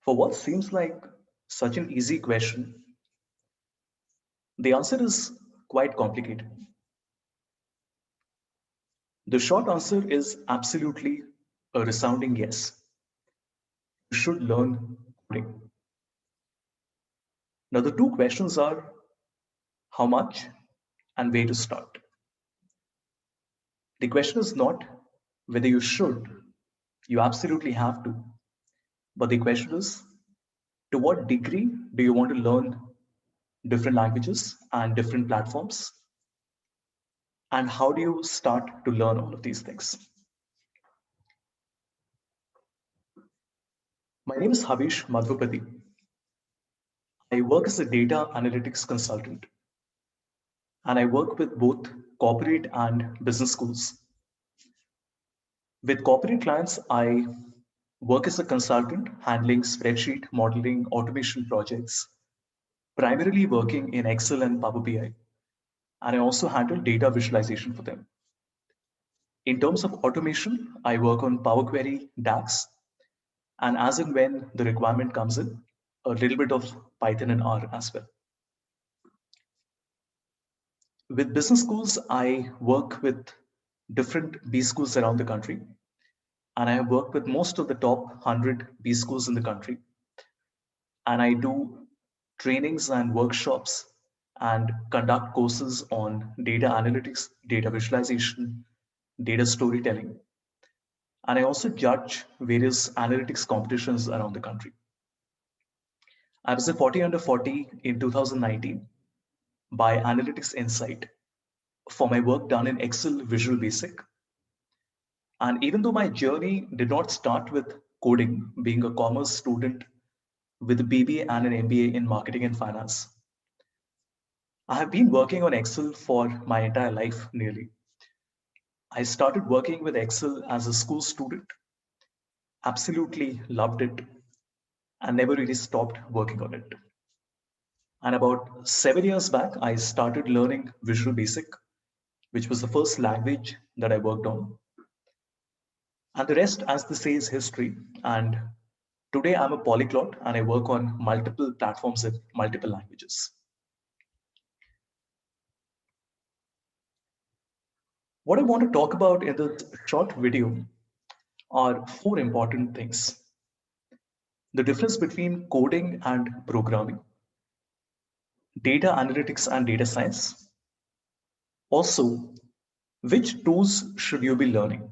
For what seems like such an easy question, the answer is quite complicated. The short answer is absolutely a resounding yes. You should learn coding. Now, the two questions are how much and where to start. The question is not whether you should, you absolutely have to, but the question is to what degree do you want to learn different languages and different platforms? And how do you start to learn all of these things? My name is Havish Madhupati. I work as a data analytics consultant, and I work with both corporate and business schools. With corporate clients, I work as a consultant handling spreadsheet modeling automation projects, primarily working in Excel and Power BI, and I also handle data visualization for them. In terms of automation, I work on Power Query, DAX, and as and when the requirement comes in, a little bit of Python and R as well. With business schools, I work with different B schools around the country, and I have worked with most of the top 100 B schools in the country. And I do trainings and workshops and conduct courses on data analytics, data visualization, data storytelling. And I also judge various analytics competitions around the country. I was a 40 under 40 in 2019 by Analytics Insight for my work done in Excel Visual Basic. And even though my journey did not start with coding, being a commerce student with a BBA and an MBA in marketing and finance, I have been working on Excel for my entire life nearly. I started working with Excel as a school student, absolutely loved it, and never really stopped working on it. And about 7 years back, I started learning Visual Basic, which was the first language that I worked on. And the rest, as they say, is history. And today I'm a polyglot and I work on multiple platforms in multiple languages. What I want to talk about in this short video are four important things: the difference between coding and programming, data analytics and data science. Also, which tools should you be learning?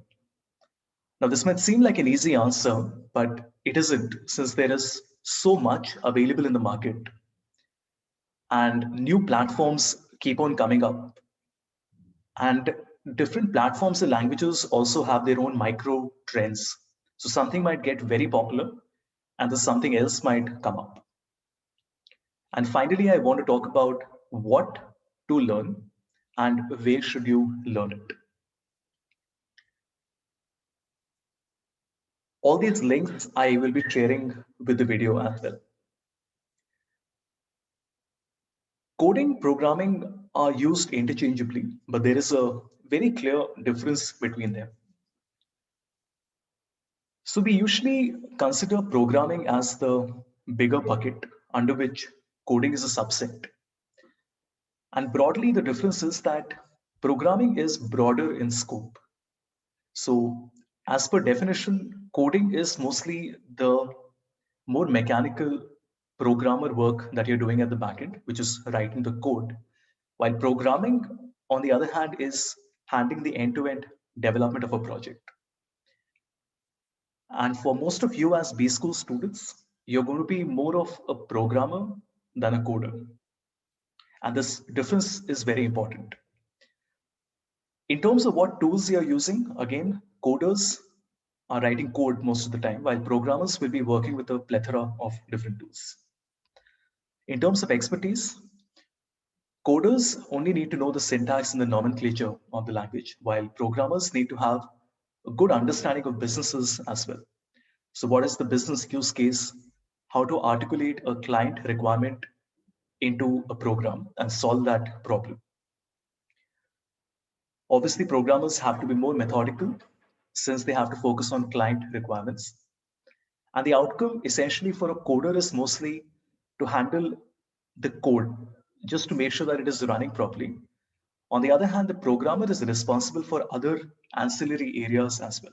Now, this might seem like an easy answer, but it isn't, since there is so much available in the market and new platforms keep on coming up. And different platforms and languages also have their own micro trends. So something might get very popular and then something else might come up. And finally, I want to talk about what to learn and where should you learn it. All these links I will be sharing with the video as well. Coding, programming are used interchangeably, but there is a very clear difference between them. So we usually consider programming as the bigger bucket under which coding is a subset. And broadly, the difference is that programming is broader in scope. So as per definition, coding is mostly the more mechanical programmer work that you're doing at the backend, which is writing the code. While programming, on the other hand, is handling the end-to-end development of a project. And for most of you as B school students, you're going to be more of a programmer than a coder. And this difference is very important. In terms of what tools you're using, again, coders are writing code most of the time, while programmers will be working with a plethora of different tools. In terms of expertise, coders only need to know the syntax and the nomenclature of the language, while programmers need to have a good understanding of businesses as well. So what is the business use case? How to articulate a client requirement into a program and solve that problem. Obviously, programmers have to be more methodical since they have to focus on client requirements. And the outcome essentially for a coder is mostly to handle the code, just to make sure that it is running properly. On the other hand, the programmer is responsible for other ancillary areas as well.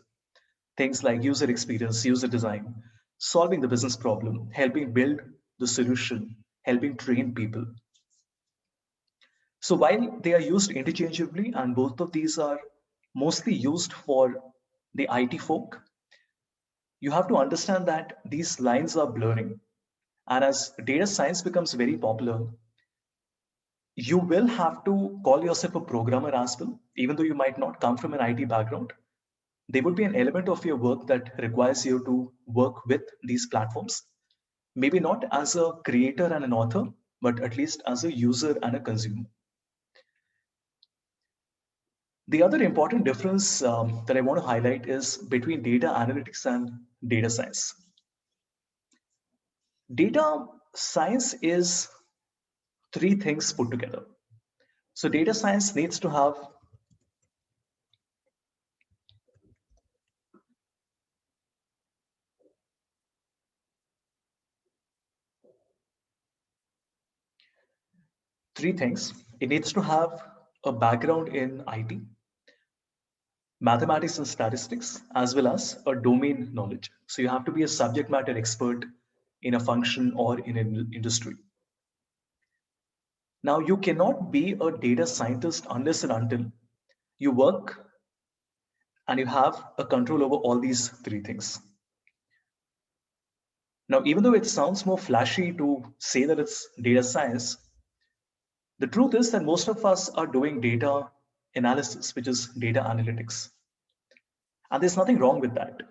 Things like user experience, user design, solving the business problem, helping build the solution, helping train people. So while they are used interchangeably, and both of these are mostly used for the IT folk, you have to understand that these lines are blurring. And as data science becomes very popular, you will have to call yourself a programmer as well, even though you might not come from an IT background. There would be an element of your work that requires you to work with these platforms. Maybe not as a creator and an author, but at least as a user and a consumer. The other important difference that I want to highlight is between data analytics and data science. Data science is three things put together. So data science needs to have three things. It needs to have a background in IT, mathematics and statistics, as well as a domain knowledge. So you have to be a subject matter expert in a function or in an industry. Now, you cannot be a data scientist unless and until you work and you have a control over all these three things. Now, even though it sounds more flashy to say that it's data science, the truth is that most of us are doing data analysis, which is data analytics. And there's nothing wrong with that.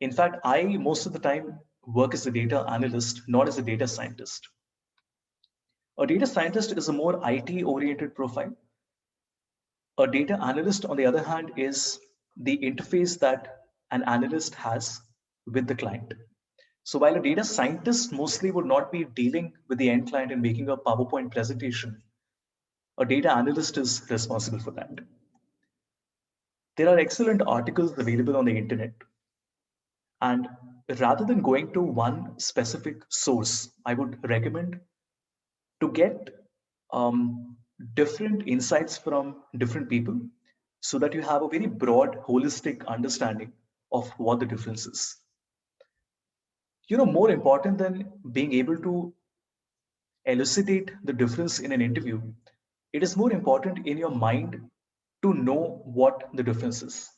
In fact, I most of the time work as a data analyst, not as a data scientist. A data scientist is a more IT oriented profile. A data analyst, on the other hand, is the interface that an analyst has with the client. So while a data scientist mostly would not be dealing with the end client and making a PowerPoint presentation, a data analyst is responsible for that. There are excellent articles available on the internet. And rather than going to one specific source, I would recommend to get different insights from different people so that you have a very broad, holistic understanding of what the difference is. More important than being able to elucidate the difference in an interview, it is more important in your mind to know what the difference is.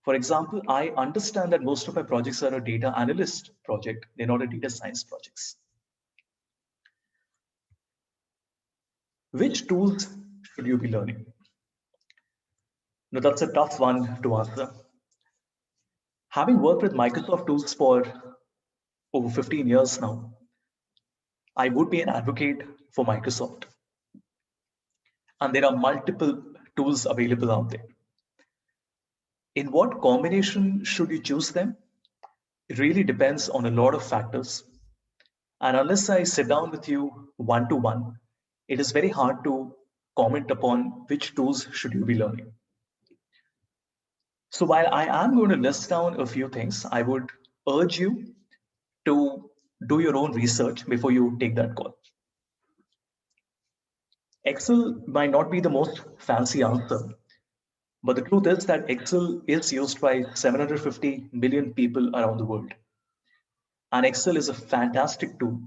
For example, I understand that most of my projects are a data analyst project, they're not a data science projects. Which tools should you be learning? Now, that's a tough one to answer. Having worked with Microsoft tools for over 15 years now, I would be an advocate for Microsoft. And there are multiple tools available out there. In what combination should you choose them? It really depends on a lot of factors. And unless I sit down with you one to one, it is very hard to comment upon which tools should you be learning. So while I am going to list down a few things, I would urge you to do your own research before you take that call. Excel might not be the most fancy answer, but the truth is that Excel is used by 750 million people around the world. And Excel is a fantastic tool.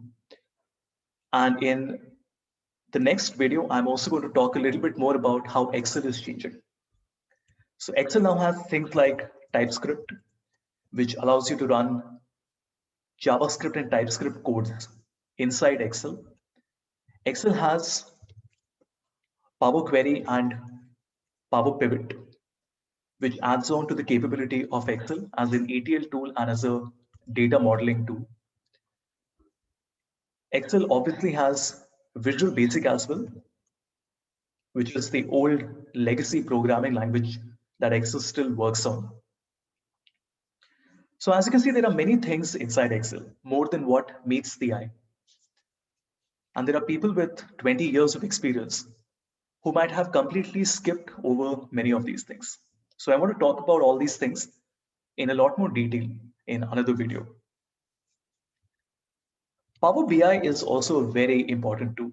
And in the next video, I'm also going to talk a little bit more about how Excel is changing. So Excel now has things like TypeScript, which allows you to run JavaScript and TypeScript codes inside Excel. Excel has Power Query and Power Pivot, which adds on to the capability of Excel as an ETL tool and as a data modeling tool. Excel obviously has Visual Basic as well, which is the old legacy programming language that Excel still works on. So as you can see, there are many things inside Excel, more than what meets the eye. And there are people with 20 years of experience who might have completely skipped over many of these things. So I want to talk about all these things in a lot more detail in another video. Power BI is also a very important tool.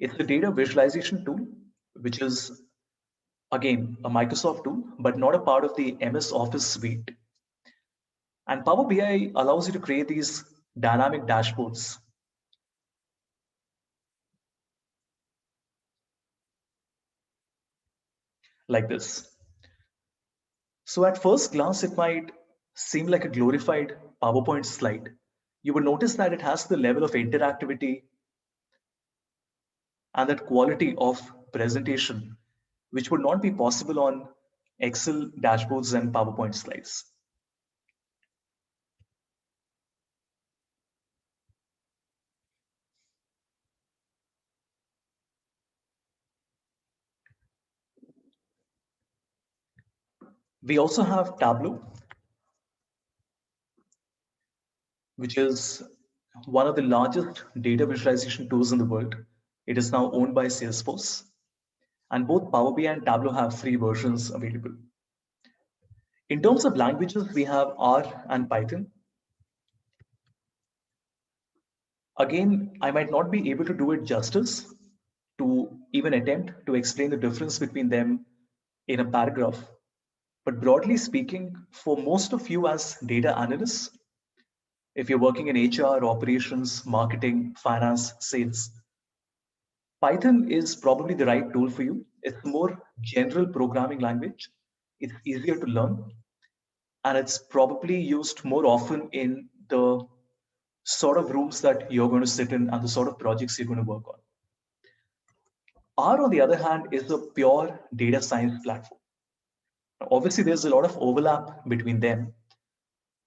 It's a data visualization tool, which is again a Microsoft tool, but not a part of the MS Office suite. And Power BI allows you to create these dynamic dashboards like this. So at first glance, it might seem like a glorified PowerPoint slide. You would notice that it has the level of interactivity and that quality of presentation, which would not be possible on Excel dashboards and PowerPoint slides. We also have Tableau, which is one of the largest data visualization tools in the world. It is now owned by Salesforce, and both Power BI and Tableau have free versions available. In terms of languages, we have R and Python. Again, I might not be able to do it justice to even attempt to explain the difference between them in a paragraph. But broadly speaking, for most of you as data analysts, if you're working in HR, operations, marketing, finance, sales, Python is probably the right tool for you. It's a more general programming language. It's easier to learn, and it's probably used more often in the sort of rooms that you're going to sit in and the sort of projects you're going to work on. R, on the other hand, is a pure data science platform. Now, obviously, there's a lot of overlap between them,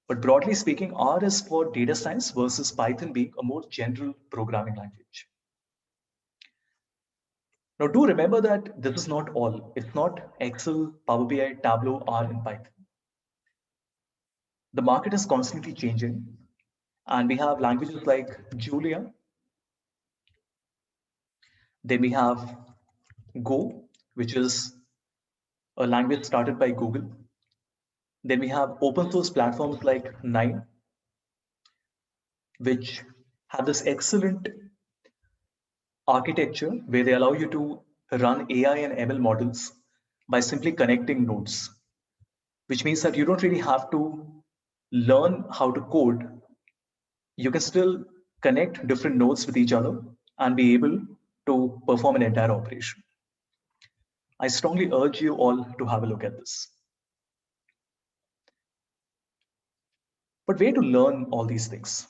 but broadly speaking, R is for data science versus Python being a more general programming language. Now, do remember that this is not all. It's not Excel, Power BI, Tableau, R, and Python. The market is constantly changing, and we have languages like Julia. Then we have Go, which is a language started by Google. Then we have open source platforms like Nine, which have this excellent architecture where they allow you to run AI and ML models by simply connecting nodes, which means that you don't really have to learn how to code. You can still connect different nodes with each other and be able to perform an entire operation. I strongly urge you all to have a look at this. But where to learn all these things?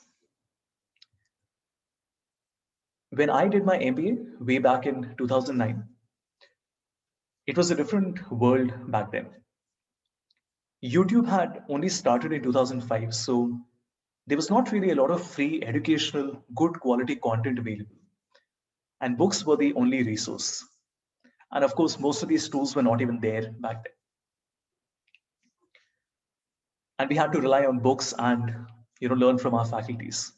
When I did my MBA way back in 2009, it was a different world back then. YouTube had only started in 2005, so there was not really a lot of free educational, good quality content available. And books were the only resource. And of course, most of these tools were not even there back then. And we had to rely on books and learn from our faculties.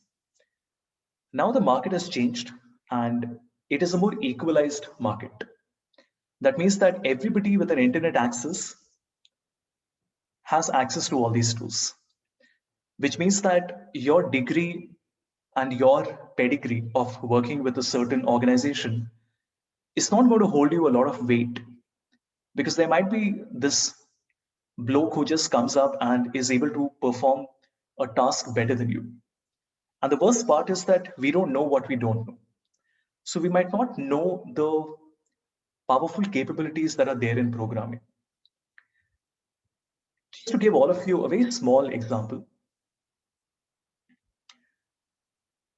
Now the market has changed and it is a more equalized market. That means that everybody with an internet access has access to all these tools, which means that your degree and your pedigree of working with a certain organization is not going to hold you a lot of weight, because there might be this bloke who just comes up and is able to perform a task better than you. And the worst part is that we don't know what we don't know. So we might not know the powerful capabilities that are there in programming. Just to give all of you a very small example,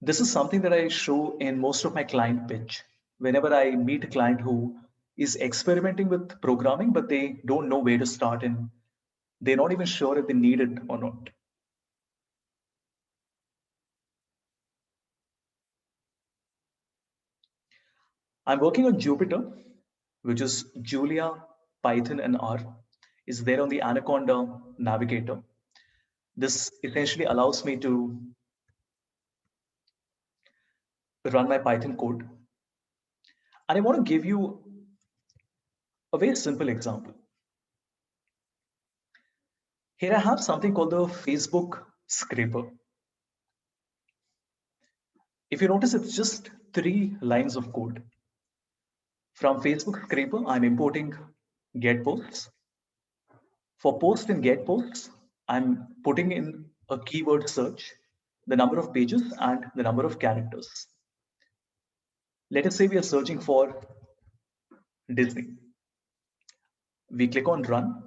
this is something that I show in most of my client pitch. Whenever I meet a client who is experimenting with programming, but they don't know where to start and they're not even sure if they need it or not. I'm working on Jupyter, which is Julia, Python, and R, is there on the Anaconda Navigator. This essentially allows me to run my Python code. And I want to give you a very simple example. Here I have something called the Facebook scraper. If you notice, it's just 3 lines of code. From Facebook Scraper, I'm importing get posts. For post and get posts, I'm putting in a keyword search, the number of pages and the number of characters. Let us say we are searching for Disney. We click on run,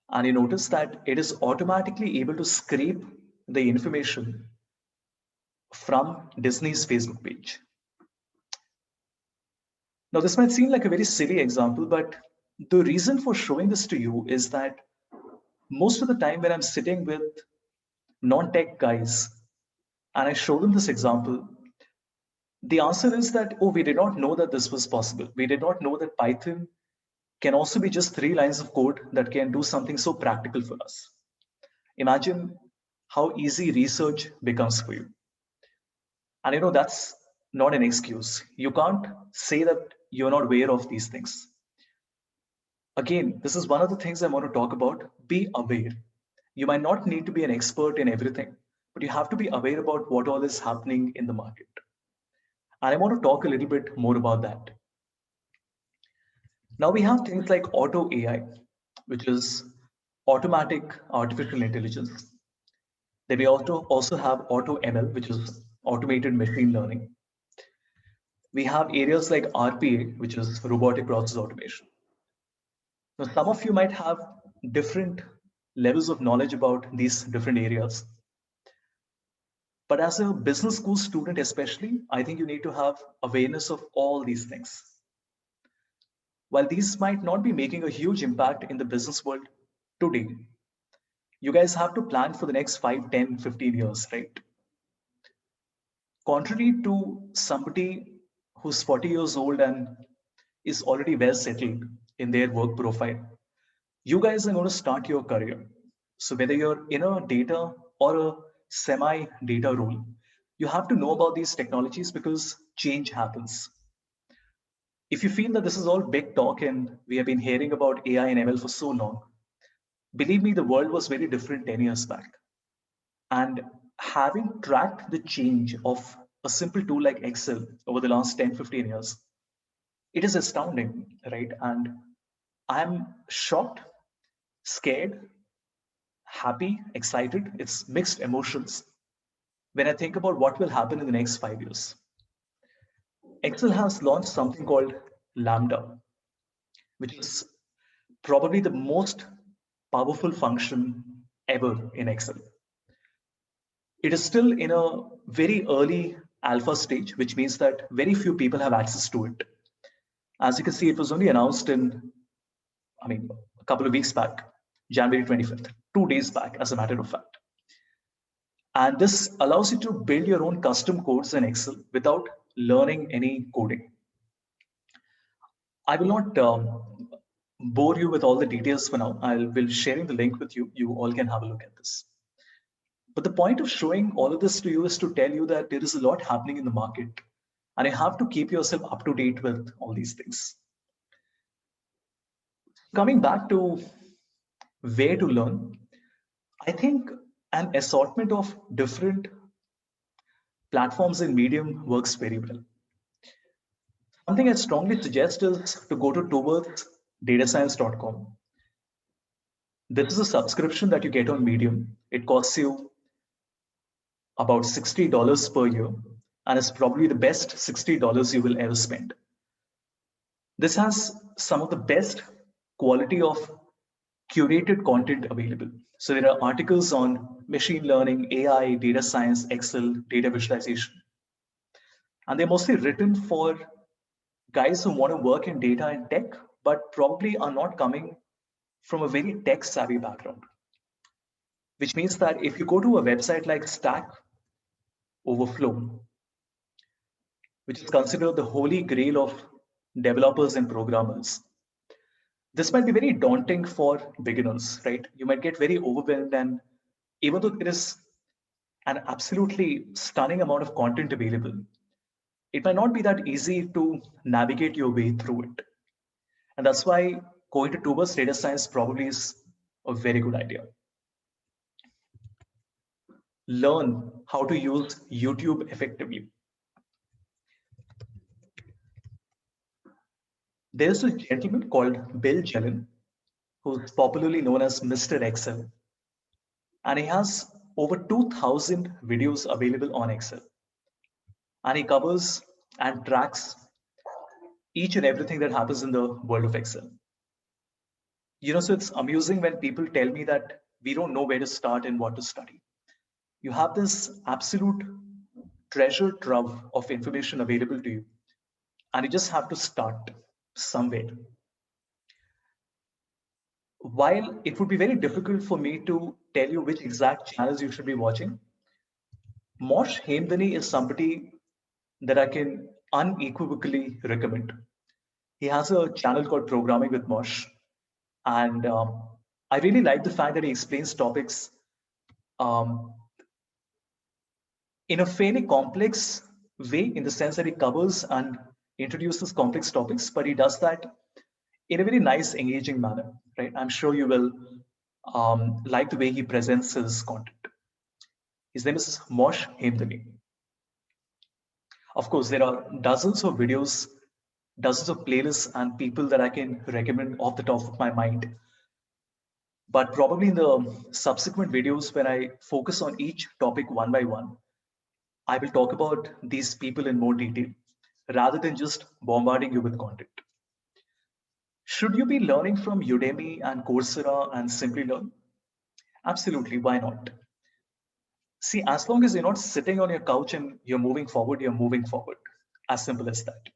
and you notice that it is automatically able to scrape the information from Disney's Facebook page. Now, this might seem like a very silly example, but the reason for showing this to you is that most of the time when I'm sitting with non-tech guys and I show them this example, the answer is that, oh, we did not know that this was possible. We did not know that Python can also be just 3 lines of code that can do something so practical for us. Imagine how easy research becomes for you. And that's not an excuse. You can't say that you're not aware of these things. Again, this is one of the things I want to talk about. Be aware. You might not need to be an expert in everything, but you have to be aware about what all is happening in the market. And I want to talk a little bit more about that. Now we have things like auto AI, which is automatic artificial intelligence. Then we also have auto ML, which is automated machine learning. We have areas like RPA, which is robotic process automation. Now, some of you might have different levels of knowledge about these different areas. But as a business school student, especially, I think you need to have awareness of all these things. While these might not be making a huge impact in the business world today, you guys have to plan for the next 5, 10, 15 years, right? Contrary to somebody who's 40 years old and is already well settled in their work profile, you guys are going to start your career. So whether you're in a data or a semi data role, you have to know about these technologies because change happens. If you feel that this is all big talk and we have been hearing about AI and ML for so long, believe me, the world was very different 10 years back. And having tracked the change of a simple tool like Excel over the last 10, 15 years, it is astounding, right? And I'm shocked, scared, happy, excited. It's mixed emotions when I think about what will happen in the next 5 years. Excel has launched something called Lambda, which is probably the most powerful function ever in Excel. It is still in a very early alpha stage, which means that very few people have access to it. As you can see, it was only announced a couple of weeks back, January 25th, 2 days back, as a matter of fact. And this allows you to build your own custom codes in Excel without learning any coding. I will not bore you with all the details for now. I will sharing the link with you. You all can have a look at this. But the point of showing all of this to you is to tell you that there is a lot happening in the market and you have to keep yourself up to date with all these things. Coming back to where to learn, I think an assortment of different platforms in Medium works very well. Something I strongly suggest is to go to towardsdatascience.com. This is a subscription that you get on Medium. It costs you about $60 per year, and it's probably the best $60 you will ever spend. This has some of the best quality of curated content available. So there are articles on machine learning, AI, data science, Excel, data visualization. And they're mostly written for guys who want to work in data and tech, but probably are not coming from a very tech savvy background. Which means that if you go to a website like Stack Overflow, which is considered the holy grail of developers and programmers, this might be very daunting for beginners, right? You might get very overwhelmed, and even though there is an absolutely stunning amount of content available, it might not be that easy to navigate your way through it. And that's why going to towards data science probably is a very good idea. learn how to use YouTube effectively. There's a gentleman called Bill Jelen, who's popularly known as Mr. Excel, and he has over 2,000 videos available on Excel. And he covers and tracks each and everything that happens in the world of Excel. So it's amusing when people tell me that we don't know where to start and what to study. You have this absolute treasure trove of information available to you, and you just have to start somewhere. While it would be very difficult for me to tell you which exact channels you should be watching, Mosh Hemdani is somebody that I can unequivocally recommend. He has a channel called Programming with Mosh, and I really like the fact that he explains topics um, in a fairly complex way, in the sense that he covers and introduces complex topics, but he does that in a very nice, engaging manner, right? I'm sure you will like the way he presents his content. His name is Mosh Hemdani. Of course, there are dozens of videos, dozens of playlists, and people that I can recommend off the top of my mind. But probably in the subsequent videos, when I focus on each topic one by one, I will talk about these people in more detail rather than just bombarding you with content. Should you be learning from Udemy and Coursera and Simply Learn? Absolutely, why not? See, as long as you're not sitting on your couch and you're moving forward, you're moving forward. As simple as that.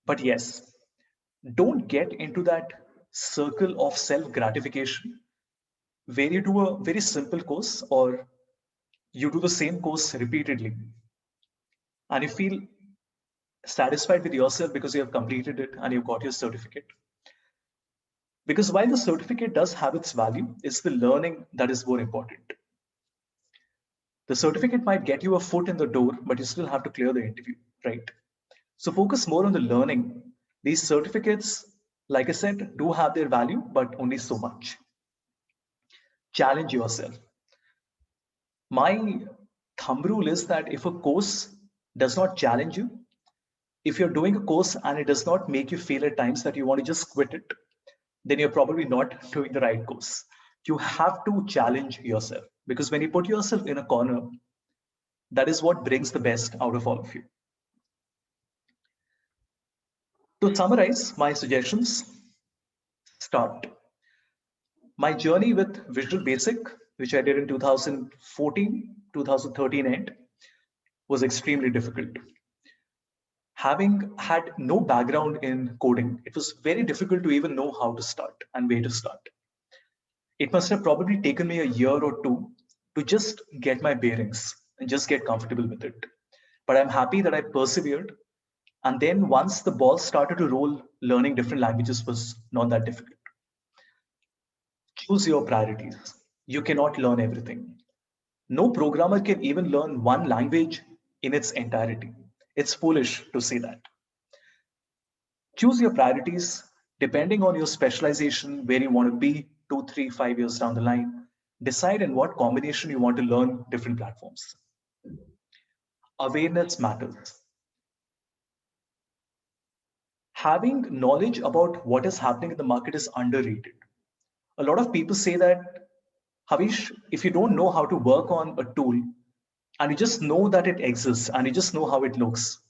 But yes, don't get into that circle of self gratification where you do a very simple course or you do the same course repeatedly and you feel satisfied with yourself because you have completed it and you've got your certificate. Because while the certificate does have its value, it's the learning that is more important. The certificate might get you a foot in the door, but you still have to clear the interview, right? So focus more on the learning. These certificates, like I said, do have their value, but only so much. Challenge yourself. My thumb rule is that if a course does not challenge you, if you're doing a course and it does not make you feel at times that you want to just quit it, then you're probably not doing the right course. You have to challenge yourself because when you put yourself in a corner, that is what brings the best out of all of you. To summarize my suggestions, start. My journey with Visual Basic, which I did in 2014, 2013 end, was extremely difficult. Having had no background in coding, it was very difficult to even know how to start and where to start. It must have probably taken me a year or two to just get my bearings and just get comfortable with it. But I'm happy that I persevered. And then once the ball started to roll, learning different languages was not that difficult. Choose your priorities. You cannot learn everything. No programmer can even learn one language in its entirety. It's foolish to say that. Choose your priorities depending on your specialization, where you want to be 2, 3, 5 years down the line. Decide in what combination you want to learn different platforms. Awareness matters. Having knowledge about what is happening in the market is underrated. A lot of people say that, Havish, if you don't know how to work on a tool and you just know that it exists and you just know how it looks,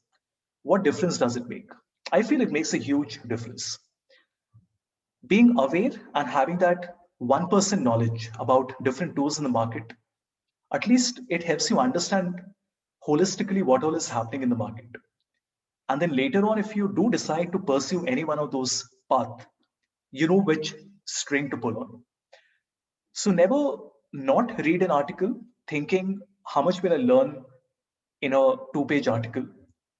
what difference does it make? I feel it makes a huge difference. Being aware and having that 1% knowledge about different tools in the market, at least it helps you understand holistically what all is happening in the market. And then later on, if you do decide to pursue any one of those paths, you know which string to pull on. So never not read an article thinking how much will I learn in a 2 page article.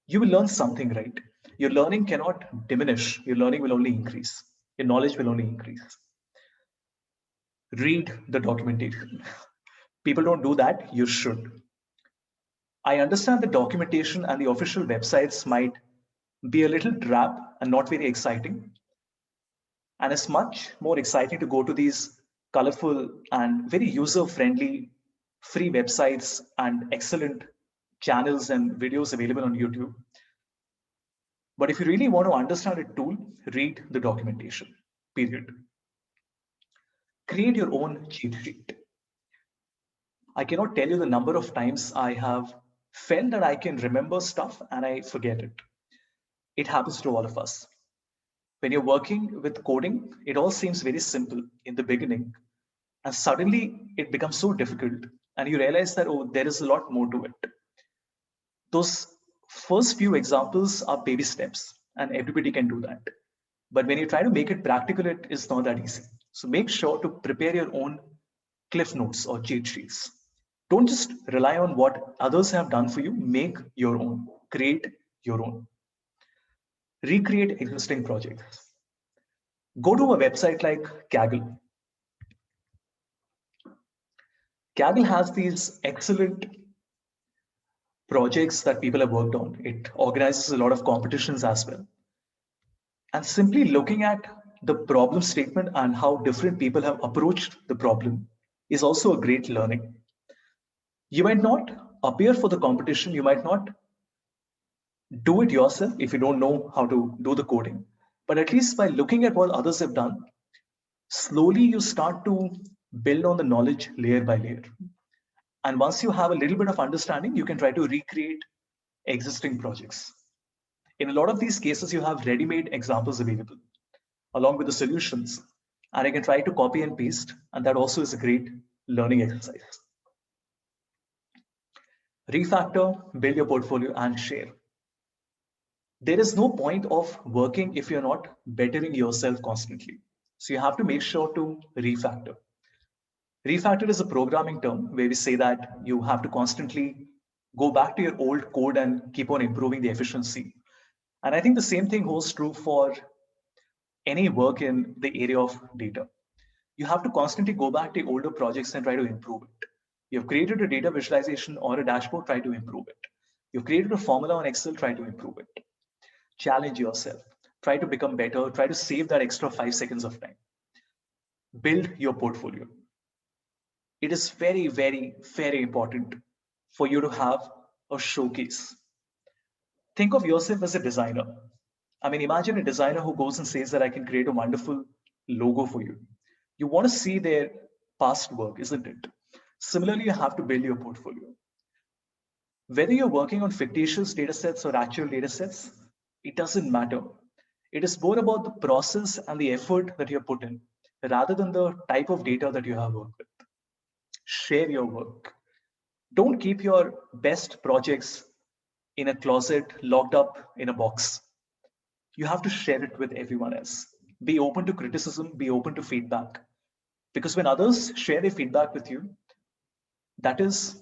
You will learn something, right? Your learning cannot diminish. Your learning will only increase. Your knowledge will only increase. Read the documentation. People don't do that. You should. I understand the documentation and the official websites might be a little drab and not very exciting. And it's much more exciting to go to these colorful and very user friendly free websites and excellent channels and videos available on YouTube. But if you really want to understand a tool, read the documentation, period. Create your own cheat sheet. I cannot tell you the number of times I have felt that I can remember stuff and I forget it. It happens to all of us. When you're working with coding, it all seems very simple in the beginning. And suddenly it becomes so difficult. And you realize that, oh, there is a lot more to it. Those first few examples are baby steps, and everybody can do that. But when you try to make it practical, it is not that easy. So make sure to prepare your own cliff notes or cheat sheets. Don't just rely on what others have done for you. Make your own. Create your own. Recreate existing projects. Go to a website like Kaggle. Kaggle has these excellent projects that people have worked on. It organizes a lot of competitions as well. And simply looking at the problem statement and how different people have approached the problem is also a great learning. You might not appear for the competition, you might not do it yourself if you don't know how to do the coding. But at least by looking at what others have done, slowly you start to build on the knowledge layer by layer. And once you have a little bit of understanding, you can try to recreate existing projects. In a lot of these cases, you have ready-made examples available along with the solutions. And I can try to copy and paste. And that also is a great learning exercise. Refactor, build your portfolio, and share. There is no point of working if you're not bettering yourself constantly. So you have to make sure to refactor. Refactor is a programming term where we say that you have to constantly go back to your old code and keep on improving the efficiency. And I think the same thing holds true for any work in the area of data. You have to constantly go back to older projects and try to improve it. You've created a data visualization or a dashboard, try to improve it. You've created a formula on Excel, try to improve it. Challenge yourself, try to become better, try to save that extra 5 seconds of time. Build your portfolio. It is very, very, very important for you to have a showcase. Think of yourself as a designer. I mean, imagine a designer who goes and says that I can create a wonderful logo for you. You want to see their past work, isn't it? Similarly, you have to build your portfolio. Whether you're working on fictitious data sets or actual data sets, it doesn't matter. It is more about the process and the effort that you have put in rather than the type of data that you have worked with. Share your work. Don't keep your best projects in a closet locked up in a box. You have to share it with everyone else. Be open to criticism, be open to feedback. Because when others share their feedback with you, that is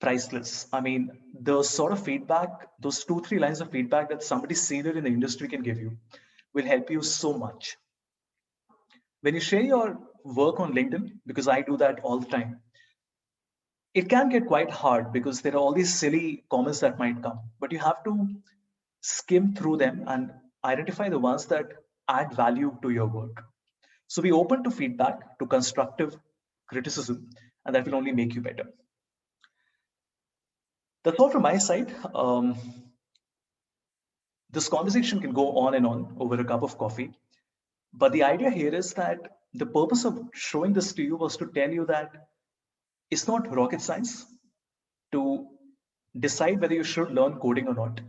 priceless. I mean, the sort of feedback, those 2, 3 lines of feedback that somebody senior in the industry can give you will help you so much. When you share your work on LinkedIn, because I do that all the time, it can get quite hard because there are all these silly comments that might come, but you have to skim through them and identify the ones that add value to your work. So be open to feedback, to constructive criticism, and that will only make you better. That's all from my side. This conversation can go on and on over a cup of coffee. But the idea here is that the purpose of showing this to you was to tell you that it's not rocket science to decide whether you should learn coding or not.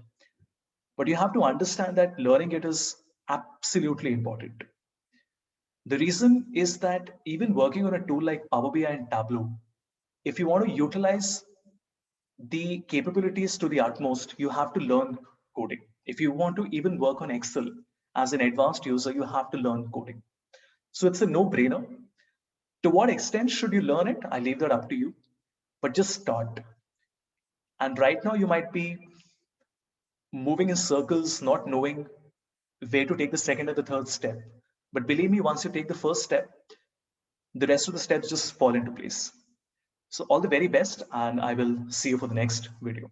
But you have to understand that learning it is absolutely important. The reason is that even working on a tool like Power BI and Tableau, if you want to utilize the capabilities to the utmost, you have to learn coding. If you want to even work on Excel as an advanced user, you have to learn coding. So it's a no-brainer. To what extent should you learn it? I leave that up to you, but just start. And right now you might be moving in circles, not knowing where to take the second or the third step. But believe me, once you take the first step, the rest of the steps just fall into place. So all the very best, and I will see you for the next video.